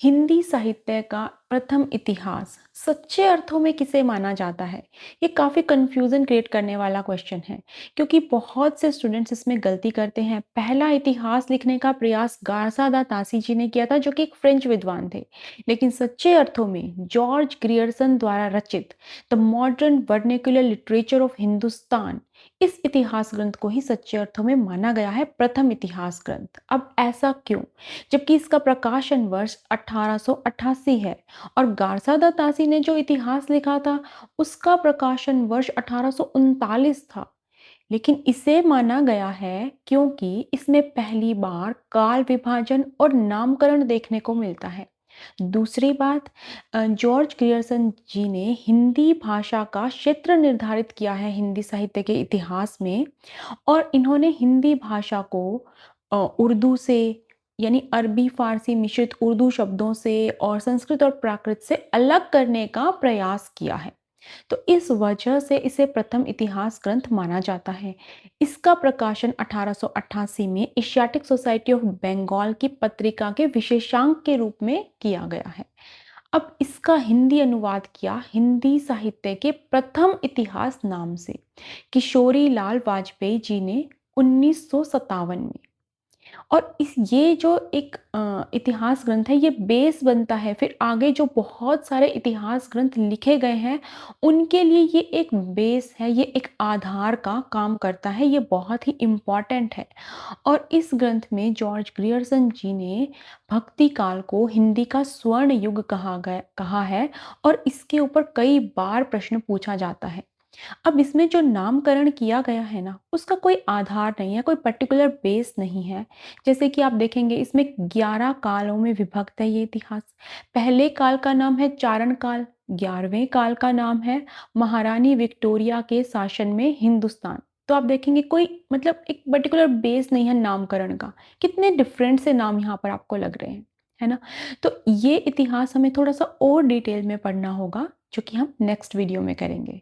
हिंदी साहित्य का प्रथम इतिहास सच्चे अर्थों में किसे माना जाता है? ये काफ़ी कन्फ्यूज़न क्रिएट करने वाला क्वेश्चन है, क्योंकि बहुत से स्टूडेंट्स इसमें गलती करते हैं। पहला इतिहास लिखने का प्रयास गार्सा दा तासी जी ने किया था, जो कि एक फ्रेंच विद्वान थे। लेकिन सच्चे अर्थों में जॉर्ज ग्रियर्सन द्वारा रचित the modern vernacular literature of Hindustan, इस इतिहास ग्रंथ को ही सच्चे अर्थों में माना गया है प्रथम इतिहास ग्रंथ। अब ऐसा क्यों? जबकि इसका प्रकाशन वर्ष 1888 है और गार्सा दा तासी ने जो इतिहास लिखा था उसका प्रकाशन वर्ष 1839 था। लेकिन इसे माना गया है क्योंकि इसमें पहली बार काल विभाजन और नामकरण देखने को मिलता है। दूसरी बात, जॉर्ज ग्रियर्सन जी ने हिंदी भाषा का क्षेत्र निर्धारित किया है हिंदी साहित्य के इतिहास में, और इन्होंने हिंदी भाषा को उर्दू से, यानी अरबी फारसी मिश्रित उर्दू शब्दों से और संस्कृत और प्राकृत से अलग करने का प्रयास किया है। तो इस वजह से इसे प्रथम इतिहास ग्रंथ माना जाता है। इसका प्रकाशन 1888 में एशियाटिक सोसाइटी ऑफ बंगाल की पत्रिका के विशेषांक के रूप में किया गया है। अब इसका हिंदी अनुवाद किया हिंदी साहित्य के प्रथम इतिहास नाम से किशोरी लाल वाजपेयी जी ने 1957 में। और इस ये जो एक इतिहास ग्रंथ है, ये बेस बनता है फिर आगे जो बहुत सारे इतिहास ग्रंथ लिखे गए हैं उनके लिए। ये एक बेस है, ये एक आधार का काम करता है, ये बहुत ही इम्पॉर्टेंट है। और इस ग्रंथ में जॉर्ज ग्रियर्सन जी ने भक्ति काल को हिंदी का स्वर्ण युग कहा है, और इसके ऊपर कई बार प्रश्न पूछा जाता है। अब इसमें जो नामकरण किया गया है ना, उसका कोई आधार नहीं है, कोई पर्टिकुलर बेस नहीं है। जैसे कि आप देखेंगे इसमें 11 कालों में विभक्त है ये इतिहास। पहले काल का नाम है चारण काल, 11वें काल का नाम है महारानी विक्टोरिया के शासन में हिंदुस्तान। तो आप देखेंगे कोई मतलब एक पर्टिकुलर बेस नहीं है नामकरण का। कितने डिफरेंट से नाम यहाँ पर आपको लग रहे हैं, है ना? तो ये इतिहास हमें थोड़ा सा और डिटेल में पढ़ना होगा, जो कि हम नेक्स्ट वीडियो में करेंगे।